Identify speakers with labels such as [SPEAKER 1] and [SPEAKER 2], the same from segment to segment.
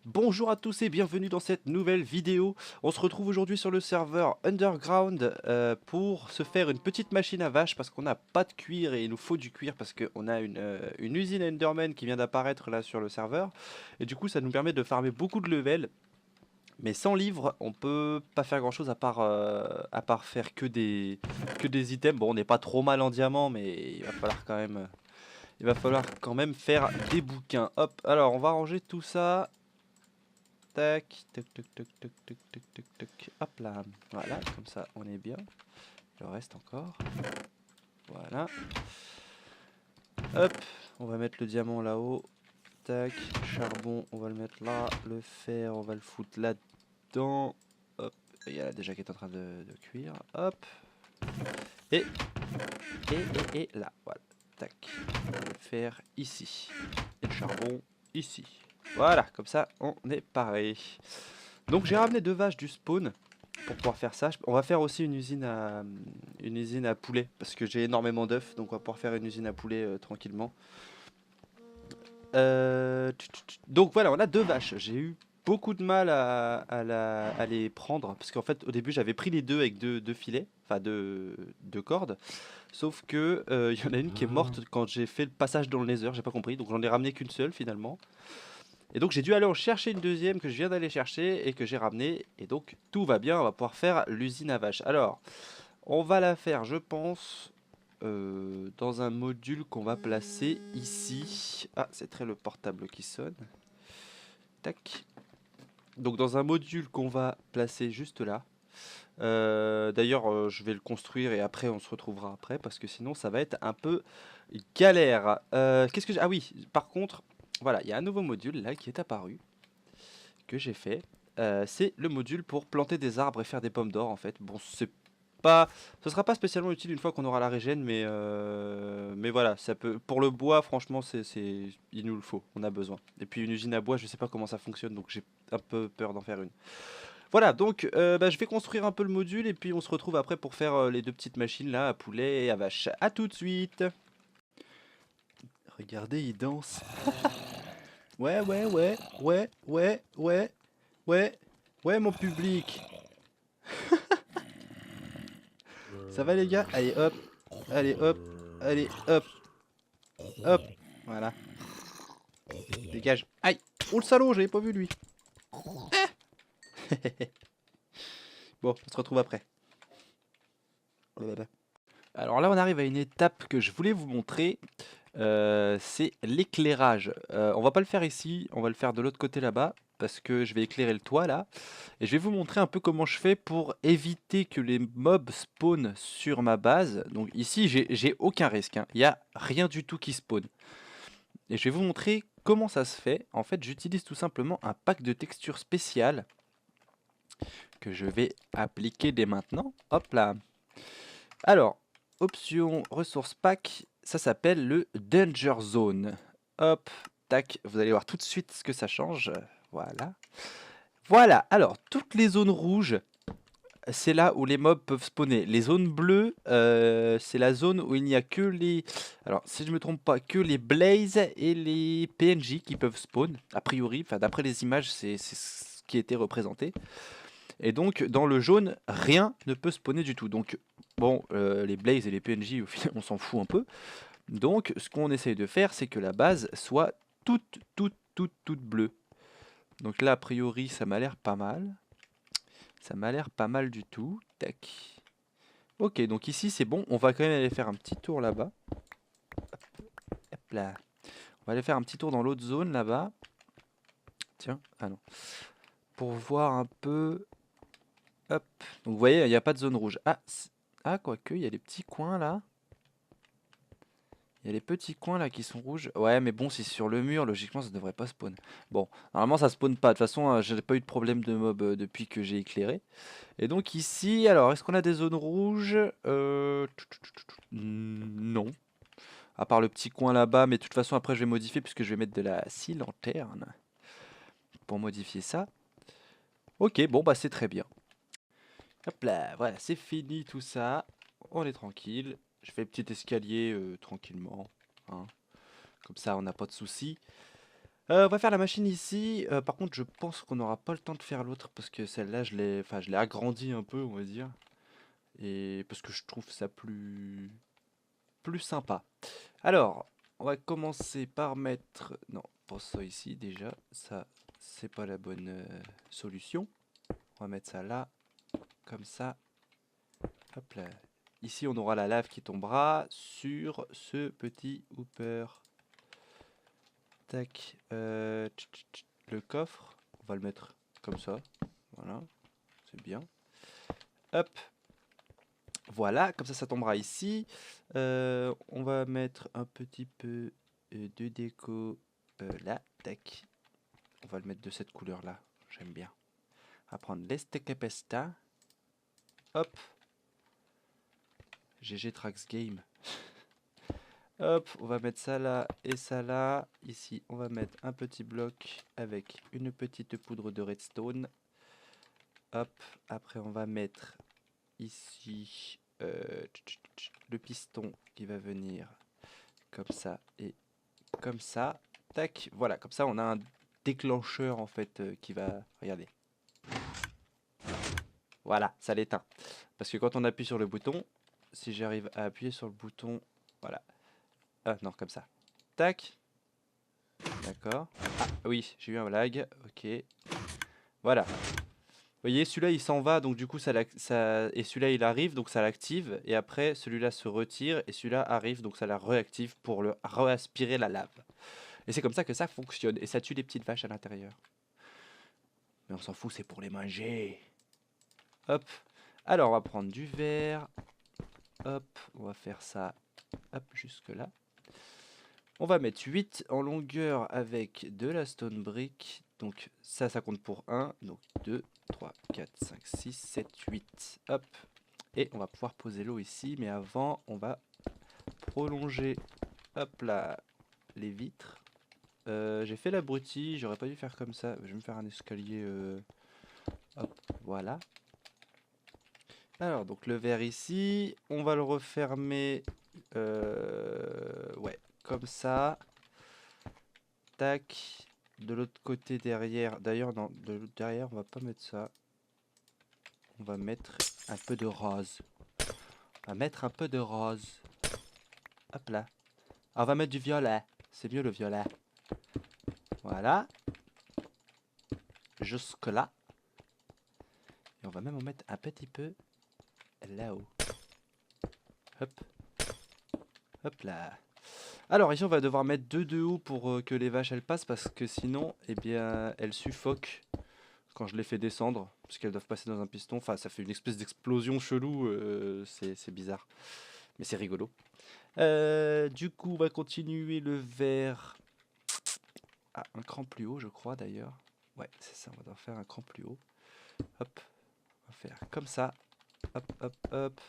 [SPEAKER 1] Bonjour à tous et bienvenue dans cette nouvelle vidéo. On se retrouve aujourd'hui sur le serveur Underground pour se faire une petite machine à vache parce qu'on n'a pas de cuir et il nous faut du cuir parce qu'on a une usine Enderman qui vient d'apparaître là sur le serveur. Et du coup ça nous permet de farmer beaucoup de levels. Mais sans livre, on peut pas faire grand chose à part faire que des items. Bon, on n'est pas trop mal en diamant, mais il va falloir quand même faire des bouquins. Hop, alors on va ranger tout ça. Tac, tac, tac, tac, tac, tac, tac, tac, tac. Hop là. Voilà, comme ça on est bien. Le reste encore. Voilà. Hop, on va mettre le diamant là-haut. Tac, charbon, on va le mettre là. Le fer, on va le foutre là-dedans. Hop, il y a déjà qui est en train de cuire. Hop. Et, et là, voilà. Tac, on va le faire ici. Et le charbon ici. Voilà, comme ça on est pareil. Donc j'ai ramené 2 vaches du spawn pour pouvoir faire ça. On va faire aussi une usine à poulet parce que j'ai énormément d'œufs, donc on va pouvoir faire une usine à poulet tranquillement. Donc voilà, on a 2 vaches. J'ai eu beaucoup de mal à les prendre parce qu'en fait au début j'avais pris les deux avec deux filets, enfin deux cordes. Sauf que il y en a une qui est morte quand j'ai fait le passage dans le Nether, j'ai pas compris, donc j'en ai ramené qu'une seule finalement. Et donc j'ai dû aller en chercher une deuxième que je viens d'aller chercher et que j'ai ramenée. Et donc tout va bien, on va pouvoir faire l'usine à vaches. Alors, on va la faire, je pense, dans un module qu'on va placer ici. Ah, c'est très le portable qui sonne. Tac. Donc dans un module qu'on va placer juste là. D'ailleurs, je vais le construire et après on se retrouvera après parce que sinon ça va être un peu galère. Qu'est-ce que j'ai... Ah oui, par contre, voilà, il y a un nouveau module là qui est apparu que j'ai fait. C'est le module pour planter des arbres et faire des pommes d'or en fait. Bon, c'est pas, ce sera pas spécialement utile une fois qu'on aura la régène, mais voilà, ça peut. Pour le bois, franchement, il nous le faut, on a besoin. Et puis une usine à bois, je sais pas comment ça fonctionne, donc j'ai un peu peur d'en faire une. Voilà, donc bah, je vais construire un peu le module et puis on se retrouve après pour faire les deux petites machines là, à poulet et à vache. À tout de suite. Regardez, il danse. Ouais, ouais, ouais, ouais, ouais, ouais, ouais, ouais, mon public. Ça va les gars? Allez hop, allez hop, allez hop, hop. Voilà, dégage. Aïe! Oh le salaud, j'avais pas vu lui. Bon, on se retrouve après. Alors là, on arrive à une étape que je voulais vous montrer. C'est l'éclairage. On va pas le faire ici, on va le faire de l'autre côté là-bas. Parce que je vais éclairer le toit là. Et je vais vous montrer un peu comment je fais pour éviter que les mobs spawnent sur ma base. Donc ici, j'ai aucun risque, hein. Il n'y a rien du tout qui spawn. Et je vais vous montrer comment ça se fait. En fait, j'utilise tout simplement un pack de textures spéciales que je vais appliquer dès maintenant. Hop là. Alors, option ressources pack, ça s'appelle le Danger Zone. Hop, tac, vous allez voir tout de suite ce que ça change. Voilà. Voilà, alors toutes les zones rouges, c'est là où les mobs peuvent spawner. Les zones bleues, c'est la zone où il n'y a que les... Alors, si je ne me trompe pas, que les Blaze et les PNJ qui peuvent spawn, a priori. Enfin, d'après les images, c'est ce qui était représenté. Et donc, dans le jaune, rien ne peut spawner du tout. Donc, bon, les Blaze et les PNJ, au final, on s'en fout un peu. Donc, ce qu'on essaye de faire, c'est que la base soit toute bleue. Donc là, a priori, ça m'a l'air pas mal. Ça m'a l'air pas mal du tout. Tac. Ok, donc ici, c'est bon. On va quand même aller faire un petit tour là-bas. Hop là. On va aller faire un petit tour dans l'autre zone là-bas. Tiens, ah non. Pour voir un peu... Hop. Donc vous voyez, il n'y a pas de zone rouge. Ah, quoique, il y a des petits coins là. Il y a les petits coins là qui sont rouges. Ouais, mais bon, si c'est sur le mur, logiquement, ça devrait pas spawn. Bon, normalement, ça spawn pas. De toute façon, j'ai pas eu de problème de mob depuis que j'ai éclairé. Et donc ici, alors, est-ce qu'on a des zones rouges? Non. À part le petit coin là-bas, mais de toute façon, après, je vais modifier puisque je vais mettre de la scie lanterne pour modifier ça. Ok, bon, bah c'est très bien. Hop là, voilà, c'est fini tout ça. On est tranquille. Je fais le petit escalier tranquillement, hein. Comme ça, on n'a pas de soucis. On va faire la machine ici. Par contre, je pense qu'on n'aura pas le temps de faire l'autre parce que celle-là, je l'ai agrandie un peu, on va dire. Et parce que je trouve ça plus sympa. Alors, on va commencer par mettre... Non, pour ça ici déjà, ça, c'est pas la bonne solution. On va mettre ça là, comme ça. Hop là. Ici, on aura la lave qui tombera sur ce petit hooper. Tac. Le coffre, on va le mettre comme ça. Voilà, c'est bien. Hop. Voilà, comme ça tombera ici. On va mettre un petit peu de déco là. Tac. On va le mettre de cette couleur-là. J'aime bien. On va prendre l'Estekepesta. Hop. GG Trax Game. Hop, on va mettre ça là et ça là. Ici, on va mettre un petit bloc avec une petite poudre de redstone. Hop, après on va mettre ici le piston qui va venir comme ça et comme ça. Tac, voilà, comme ça on a un déclencheur en fait qui va... Regardez. Voilà, ça l'éteint. Parce que quand on appuie sur le bouton, si j'arrive à appuyer sur le bouton, voilà. Ah non, comme ça. Tac. D'accord. Ah oui, j'ai eu un lag. Ok. Voilà. Vous voyez, celui-là il s'en va, donc du coup et celui-là il arrive, donc ça l'active. Et après, celui-là se retire et celui-là arrive, donc ça la réactive pour le réaspirer la lave. Et c'est comme ça que ça fonctionne. Et ça tue les petites vaches à l'intérieur. Mais on s'en fout, c'est pour les manger. Hop. Alors on va prendre du verre. Hop, on va faire ça. Hop, jusque là. On va mettre 8 en longueur avec de la stone brick. Donc ça compte pour 1. Donc 2, 3, 4, 5, 6, 7, 8. Hop. Et on va pouvoir poser l'eau ici. Mais avant, on va prolonger, hop là, les vitres. J'ai fait l'abruti. J'aurais pas dû faire comme ça. Je vais me faire un escalier. Hop, voilà. Alors, donc le verre ici. On va le refermer. Ouais, comme ça. Tac. De l'autre côté derrière. D'ailleurs, non, de l'autre derrière, on va pas mettre ça. On va mettre un peu de rose. On va mettre un peu de rose. Hop là. Ah, on va mettre du violet. C'est mieux le violet. Voilà. Jusque là. Et on va même en mettre un petit peu là-haut. Hop. Hop là. Alors ici on va devoir mettre deux de haut pour que les vaches elles passent parce que sinon eh bien elles suffoquent quand je les fais descendre parce qu'elles doivent passer dans un piston. Enfin ça fait une espèce d'explosion chelou, c'est bizarre mais c'est rigolo. Du coup on va continuer le verre à un cran plus haut je crois d'ailleurs. Ouais c'est ça, on va devoir faire un cran plus haut. Hop, on va faire comme ça. Hop hop hop.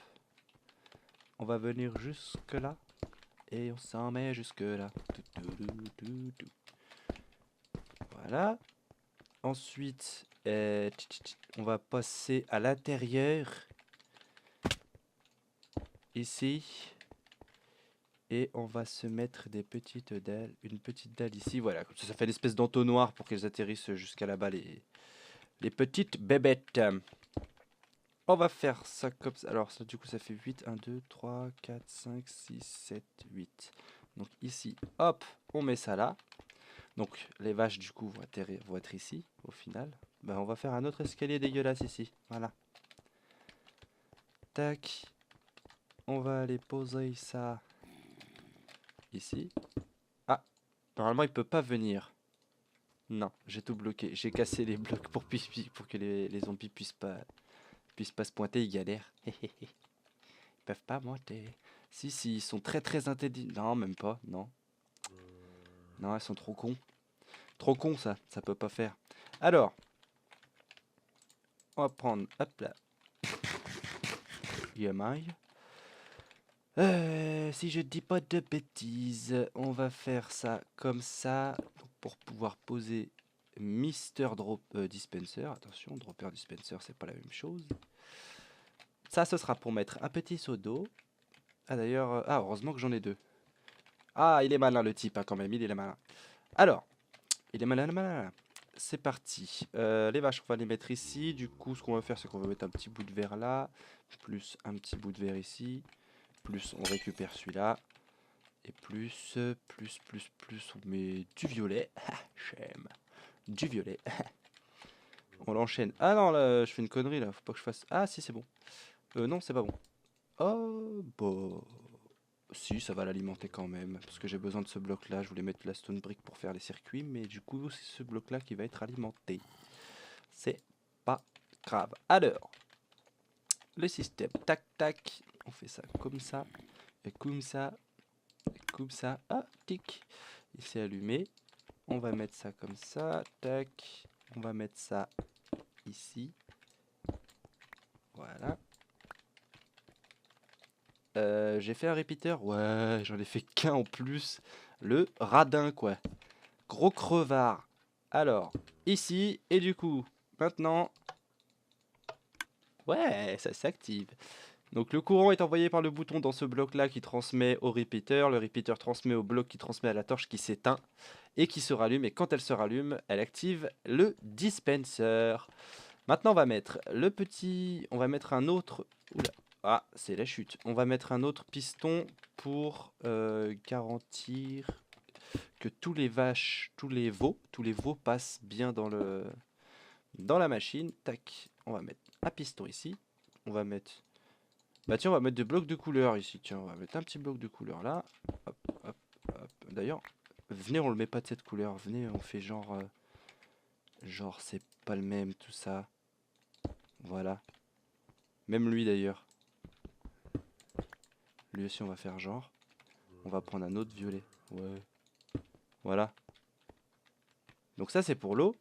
[SPEAKER 1] On va venir jusque là. Et on s'en met jusque là. Voilà. Ensuite, on va passer à l'intérieur. Ici. Et on va se mettre des petites dalles. Une petite dalle ici. Voilà. Ça fait une espèce d'entonnoir pour qu'elles atterrissent jusqu'à là-bas. Les petites bébêtes. On va faire ça comme ça. Alors, ça, du coup, ça fait 8. 1, 2, 3, 4, 5, 6, 7, 8. Donc ici, hop, on met ça là. Donc les vaches du coup vont être ici au final. Ben, on va faire un autre escalier dégueulasse ici. Voilà. Tac. On va aller poser ça ici. Ah, normalement il peut pas venir. Non, j'ai tout bloqué. J'ai cassé les blocs pour que les zombies puissent pas se pointer. Ils galèrent. Ils peuvent pas monter. Si, ils sont très intelligents. Non, même pas. Non. Non, ils sont trop cons. Trop cons ça peut pas faire. Alors, on va prendre, hop là, EMI. Si je dis pas de bêtises, on va faire ça comme ça pour pouvoir poser Mister Drop Dispenser. Attention, Dropper Dispenser, c'est pas la même chose. Ça, ce sera pour mettre un petit seau d'eau. Ah d'ailleurs, heureusement que j'en ai deux. Ah, il est malin le type, hein, quand même, il est malin. Alors, Il est malin, malin. C'est parti. Les vaches, on va les mettre ici. Du coup, ce qu'on va faire, c'est qu'on va mettre un petit bout de verre là. Plus un petit bout de verre ici. Plus on récupère celui-là. Et plus, on met du violet. J'aime. Du violet. On l'enchaîne. Ah non, là, je fais une connerie là. Faut pas que je fasse. Ah si, c'est bon. Non, c'est pas bon. Oh, bah. Si, ça va l'alimenter quand même. Parce que j'ai besoin de ce bloc là. Je voulais mettre la stone brick pour faire les circuits. Mais du coup, c'est ce bloc là qui va être alimenté. C'est pas grave. Alors, le système. Tac, tac. On fait ça comme ça. Et comme ça. Et comme ça. Ah, tic. Il s'est allumé. On va mettre ça comme ça. Tac. On va mettre ça ici. Voilà. J'ai fait un repeater. Ouais, j'en ai fait qu'un en plus. Le radin, quoi. Gros crevard. Alors, ici. Et du coup, maintenant... Ouais, ça s'active. Donc le courant est envoyé par le bouton dans ce bloc-là qui transmet au repeater. Le repeater transmet au bloc qui transmet à la torche qui s'éteint et qui se rallume. Et quand elle se rallume, elle active le dispenser. Maintenant, on va mettre le petit... On va mettre un autre... Oula. Ah, c'est la chute. On va mettre un autre piston pour garantir que tous les veaux passent bien dans la machine. Tac. On va mettre un piston ici. On va mettre... Bah tiens, on va mettre des blocs de couleur ici. Tiens, on va mettre un petit bloc de couleur là. Hop, hop, hop. D'ailleurs, venez, on le met pas de cette couleur. Venez, on fait genre... genre, c'est pas le même, tout ça. Voilà. Même lui d'ailleurs. Lui aussi, on va faire genre. On va prendre un autre violet. Ouais. Voilà. Donc ça, c'est pour l'eau.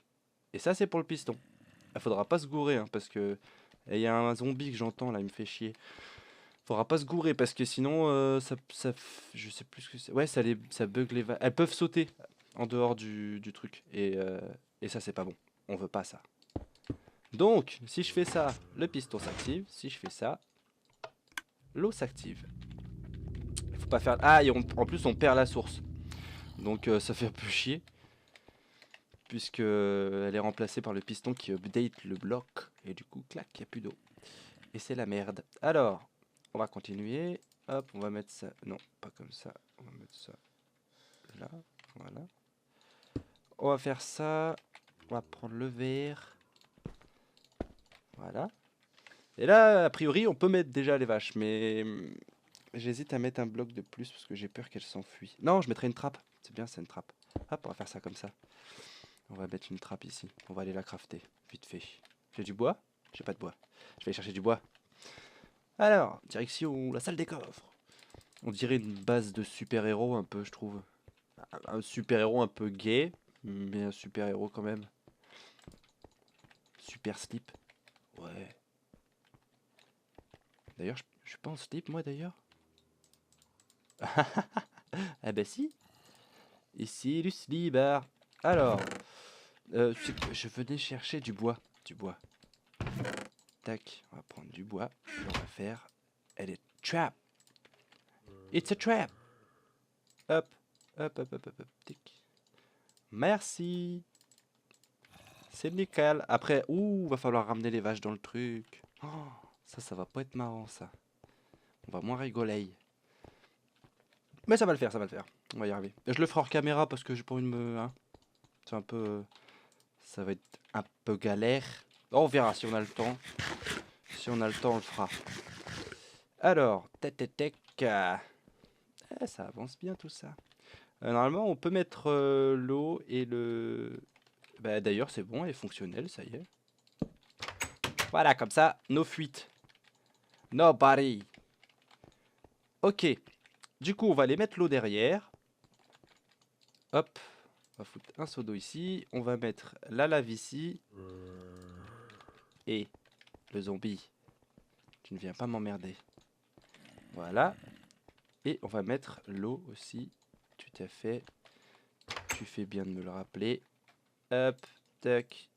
[SPEAKER 1] Et ça, c'est pour le piston. Il faudra pas se gourer, hein, parce que... Il y a un zombie que j'entends, là, il me fait chier. Faudra pas se gourer, parce que sinon, je sais plus ce que c'est. Ouais, ça bug les vaches. Elles peuvent sauter en dehors du truc. Et ça, c'est pas bon. On veut pas ça. Donc, si je fais ça, le piston s'active. Si je fais ça, l'eau s'active. Il faut pas faire... Ah, et en plus, on perd la source. Donc, ça fait un peu chier. Puisque elle est remplacée par le piston qui update le bloc. Et du coup, clac, il n'y a plus d'eau. Et c'est la merde. Alors, on va continuer. Hop, on va mettre ça... Non, pas comme ça. On va mettre ça là. Voilà. On va faire ça. On va prendre le verre. Voilà. Et là, a priori, on peut mettre déjà les vaches. Mais j'hésite à mettre un bloc de plus parce que j'ai peur qu'elles s'enfuient. Non, je mettrai une trappe. C'est bien, c'est une trappe. Hop, on va faire ça comme ça. On va mettre une trappe ici. On va aller la crafter. Vite fait. J'ai du bois? J'ai pas de bois. Je vais aller chercher du bois. Alors, direction la salle des coffres. On dirait une base de super-héros un peu, je trouve. Un super-héros un peu gay, mais un super-héros quand même. Super slip. Ouais. D'ailleurs, je suis pas en slip, moi, d'ailleurs. Ah bah si. Ici, le slibard. Alors, je venais chercher du bois. Du bois. Tac, on va prendre du bois. Et on va faire... Elle est trap. It's a trap. Hop, hop, hop, hop, hop, hop. Tic. Merci. C'est nickel. Après, ouh, va falloir ramener les vaches dans le truc. Oh, ça va pas être marrant, ça. On va moins rigoler. Mais ça va le faire, ça va le faire. On va y arriver. Et je le ferai hors caméra parce que j'ai pas envie de me... Hein, c'est un peu... Ça va être un peu galère. Oh, on verra si on a le temps. Si on a le temps, on le fera. Alors, tech. Ça avance bien tout ça. Normalement, on peut mettre l'eau et le... Bah, d'ailleurs, c'est bon, elle est fonctionnelle, ça y est. Voilà, comme ça, nos fuites. Nobody. Ok. Du coup, on va aller mettre l'eau derrière. Hop. On va foutre un seau d'eau ici. On va mettre la lave ici. Et le zombie, tu ne viens pas m'emmerder. Voilà. Et on va mettre l'eau aussi. Tout à fait. Tu fais bien de me le rappeler. Hop. Tac.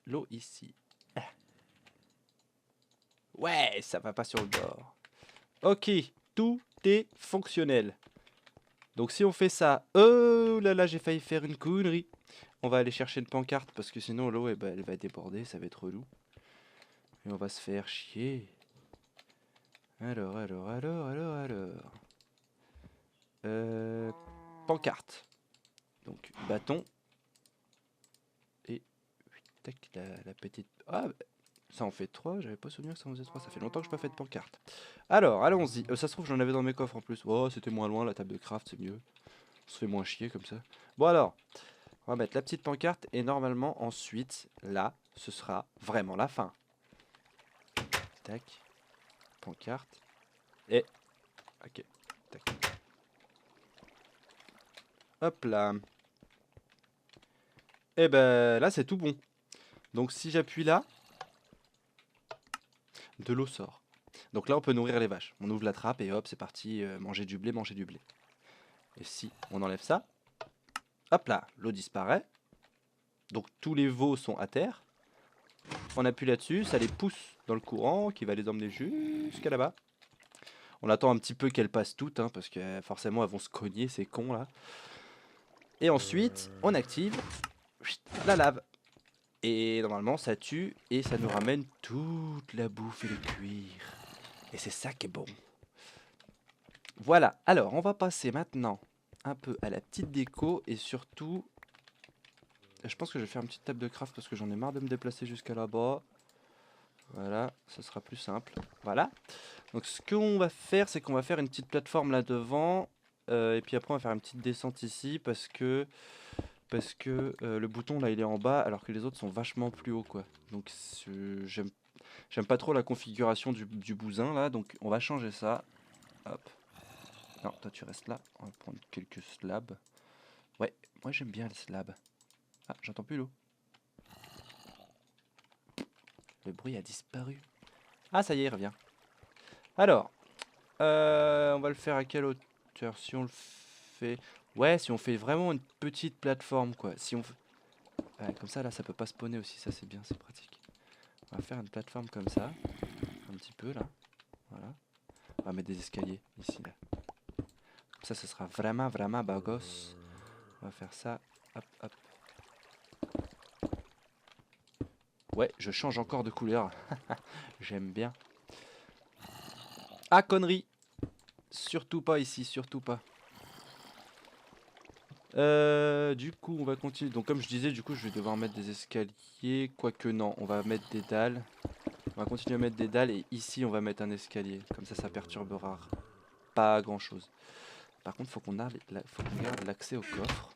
[SPEAKER 1] L'eau ici. Ah. Ouais, ça va pas sur le bord. Ok. Tout est fonctionnel. Donc si on fait ça... Oh là là, j'ai failli faire une connerie. On va aller chercher une pancarte parce que sinon l'eau eh ben, elle va déborder, ça va être relou. Et on va se faire chier. Alors. Pancarte. Donc bâton. Et tac, la petite... Ah, ça en fait 3, j'avais pas souvenir que ça en faisait 3, ça fait longtemps que je n'ai pas fait de pancarte. Alors, allons-y. Ça se trouve, j'en avais dans mes coffres en plus. Oh, c'était moins loin, la table de craft, c'est mieux. On se fait moins chier comme ça. Bon alors, on va mettre la petite pancarte et normalement, ensuite, là, ce sera vraiment la fin. Tac. Pancarte. Et... Ok. Tac. Hop là. Et ben là, c'est tout bon. Donc si j'appuie là, de l'eau sort. Donc là, on peut nourrir les vaches. On ouvre la trappe et hop, c'est parti, manger du blé, manger du blé. Et si on enlève ça, hop là, l'eau disparaît. Donc tous les veaux sont à terre. On appuie là-dessus, ça les pousse dans le courant qui va les emmener jusqu'à là-bas. On attend un petit peu qu'elles passent toutes, hein, parce que forcément elles vont se cogner, ces cons là. Et ensuite, on active la lave. Et normalement, ça tue et ça nous ramène toute la bouffe et le cuir. Et c'est ça qui est bon. Voilà, alors on va passer maintenant un peu à la petite déco et surtout... Je pense que je vais faire une petite table de craft parce que j'en ai marre de me déplacer jusqu'à là-bas. Voilà, ça sera plus simple. Voilà. Donc ce qu'on va faire, c'est qu'on va faire une petite plateforme là devant. Et puis après on va faire une petite descente ici parce que le bouton là il est en bas alors que les autres sont vachement plus hauts quoi. Donc j'aime pas trop la configuration du bousin là, donc on va changer ça. Hop. Non, toi tu restes là. On va prendre quelques slabs. Ouais, moi j'aime bien les slabs. Ah, j'entends plus l'eau. Le bruit a disparu. Ah, ça y est, il revient. Alors, on va le faire à quelle hauteur? Si on le fait... Ouais, si on fait vraiment une petite plateforme, quoi. Si on... Ouais, comme ça, là, ça peut pas spawner aussi. Ça, c'est bien, c'est pratique. On va faire une plateforme comme ça. Un petit peu, là. Voilà. On va mettre des escaliers, ici, là. Comme ça, ce sera vraiment, vraiment bagos. On va faire ça. Hop, hop. Ouais, je change encore de couleur. J'aime bien. Ah, connerie! Surtout pas ici, surtout pas. Du coup, on va continuer. Donc, comme je disais, du coup, je vais devoir mettre des escaliers. Quoique, non, on va mettre des dalles. On va continuer à mettre des dalles. Et ici, on va mettre un escalier. Comme ça perturbera pas grand chose. Par contre, faut qu'on garde l'accès au coffre.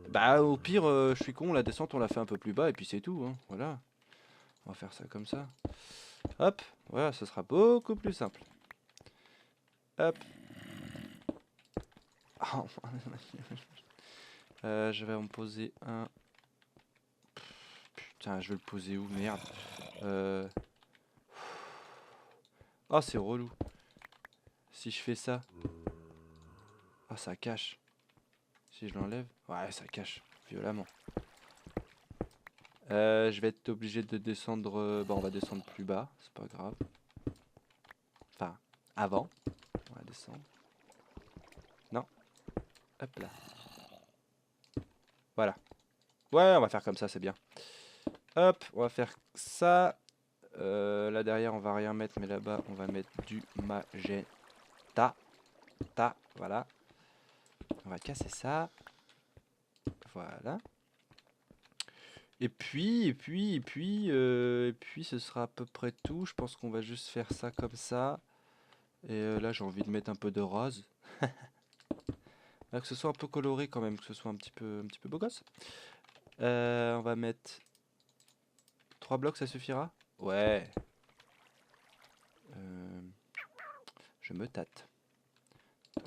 [SPEAKER 1] Bah, au pire, je suis con, la descente, on l'a fait un peu plus bas. Et puis, c'est tout. Hein. Voilà. On va faire ça comme ça. Hop. Voilà, ce sera beaucoup plus simple. Hop. Oh, je vais en poser un. Putain, je vais le poser où? Merde. Oh, c'est relou. Si je fais ça. Ah, ça cache. Si je l'enlève. Ouais, ça cache. Violemment. Je vais être obligé de descendre. Bah, on va descendre plus bas. C'est pas grave. Enfin, avant. On va descendre. Non. Hop là. Voilà. Ouais, on va faire comme ça, c'est bien. Hop, on va faire ça. Là derrière, on va rien mettre, mais là-bas, on va mettre du magenta. Voilà. On va casser ça. Voilà. Et puis, ce sera à peu près tout. Je pense qu'on va juste faire ça comme ça. Et là, j'ai envie de mettre un peu de rose. Là, que ce soit un peu coloré quand même, que ce soit un petit peu beau gosse. On va mettre 3 blocs, ça suffira? Ouais. Je me tâte.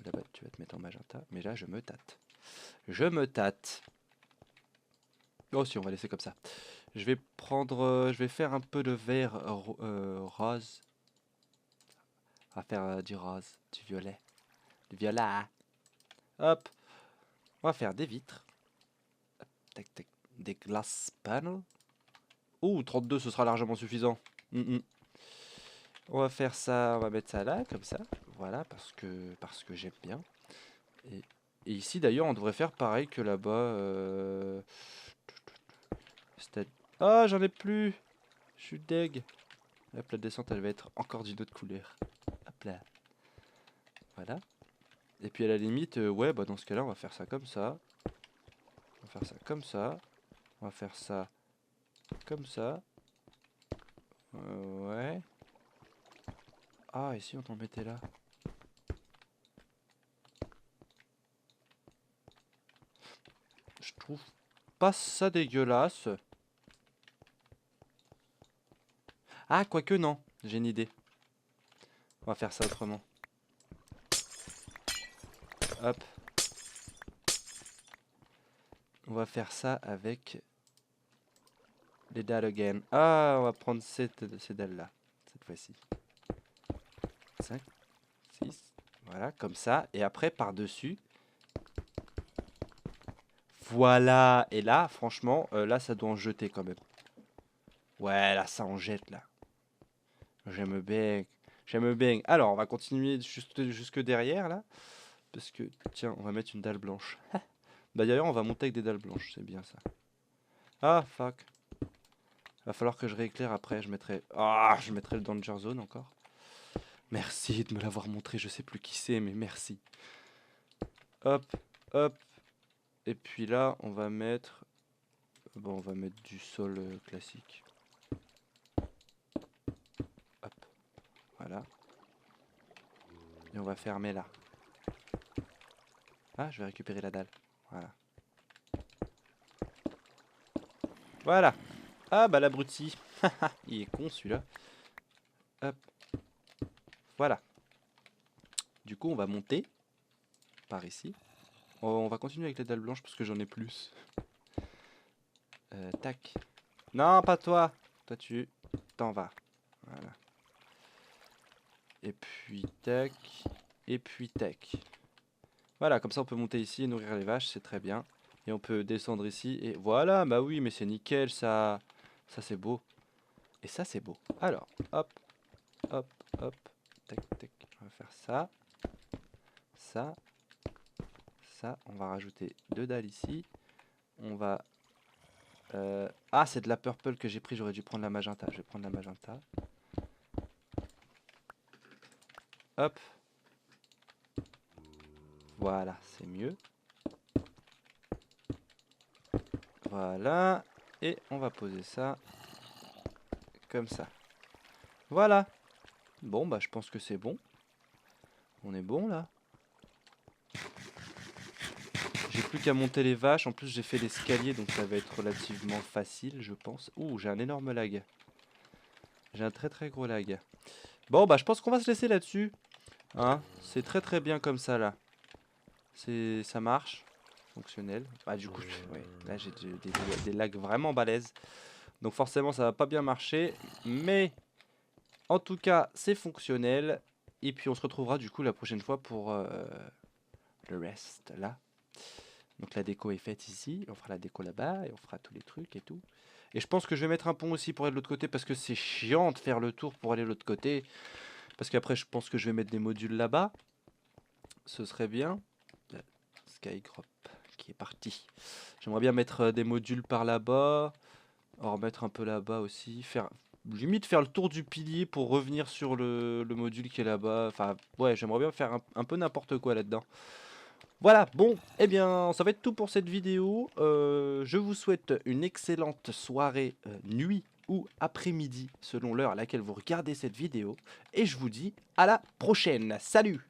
[SPEAKER 1] Là-bas, tu vas te mettre en magenta. Mais là, je me tâte. Je me tâte. Oh si, on va laisser comme ça. Je vais prendre... je vais faire un peu de vert rose. On va faire du rose, du violet. Du violet. Hop. On va faire des vitres. Hop, tac, tac. Des glass panels. Oh, 32, ce sera largement suffisant. On va faire ça, on va mettre ça là, comme ça. Voilà, parce que j'aime bien. Et ici d'ailleurs on devrait faire pareil que là-bas. Ah, j'en ai plus. Je suis deg. Hop, la descente elle va être encore d'une autre couleur. Hop là. Voilà. Et puis à la limite, ouais, bah dans ce cas-là, on va faire ça comme ça. On va faire ça comme ça. On va faire ça comme ça. Ouais. Ah, et si on t'en mettait là? Je trouve pas ça dégueulasse. Ah, quoique non. J'ai une idée. On va faire ça autrement. Hop. On va faire ça avec les dalles again. Ah, on va prendre ces dalles-là. Cette fois-ci. 5, 6. Voilà, comme ça. Et après, par-dessus. Voilà. Et là, franchement, là, ça doit en jeter quand même. Ouais, là, ça en jette, là. J'aime bien. J'aime bien. Alors, on va continuer jusque derrière, là. Parce que, tiens, on va mettre une dalle blanche. Bah d'ailleurs, on va monter avec des dalles blanches. C'est bien, ça. Ah, fuck. Va falloir que je rééclaire après. Je mettrai... Ah, je mettrai le Danger Zone encore. Merci de me l'avoir montré. Je sais plus qui c'est, mais merci. Hop, hop. Et puis là, on va mettre... Bon, on va mettre du sol classique. Hop. Voilà. Et on va fermer là. Ah, je vais récupérer la dalle. Voilà. Voilà. Ah, bah l'abruti. Il est con celui-là. Hop. Voilà. Du coup, on va monter par ici. On va continuer avec les dalles blanches parce que j'en ai plus. Tac. Non, pas toi. Toi, tu t'en vas. Voilà. Et puis, tac. Et puis, tac. Voilà, comme ça, on peut monter ici et nourrir les vaches. C'est très bien. Et on peut descendre ici. Et voilà, bah oui, mais c'est nickel, ça. Ça, c'est beau. Et ça, c'est beau. Alors, hop. Hop, hop. Tac, tac. On va faire ça. Ça. Ça. On va rajouter 2 dalles ici. On va... Ah, c'est de la purple que j'ai pris. J'aurais dû prendre la magenta. Je vais prendre la magenta. Hop. Voilà, c'est mieux. Voilà. Et on va poser ça comme ça. Voilà. Bon, bah je pense que c'est bon. On est bon là. J'ai plus qu'à monter les vaches. En plus, j'ai fait l'escalier, donc ça va être relativement facile, je pense. Ouh, j'ai un énorme lag. J'ai un très très gros lag. Bon, bah je pense qu'on va se laisser là-dessus. Hein, c'est très très bien comme ça là. Ça marche. Fonctionnel. Ah, du coup, ouais, là j'ai des lags vraiment balèzes. Donc forcément, ça va pas bien marcher. Mais en tout cas, c'est fonctionnel. Et puis on se retrouvera du coup la prochaine fois pour le reste là. Donc la déco est faite ici, on fera la déco là-bas et on fera tous les trucs et tout. Et je pense que je vais mettre un pont aussi pour aller de l'autre côté parce que c'est chiant de faire le tour pour aller de l'autre côté. Parce qu'après je pense que je vais mettre des modules là-bas. Ce serait bien. Skycrop qui est parti. J'aimerais bien mettre des modules par là-bas. En remettre un peu là-bas aussi. Limite faire le tour du pilier pour revenir sur le module qui est là-bas. Enfin ouais, j'aimerais bien faire un peu n'importe quoi là-dedans. Voilà, bon, eh bien, ça va être tout pour cette vidéo. Je vous souhaite une excellente soirée, nuit ou après-midi, selon l'heure à laquelle vous regardez cette vidéo. Et je vous dis à la prochaine. Salut!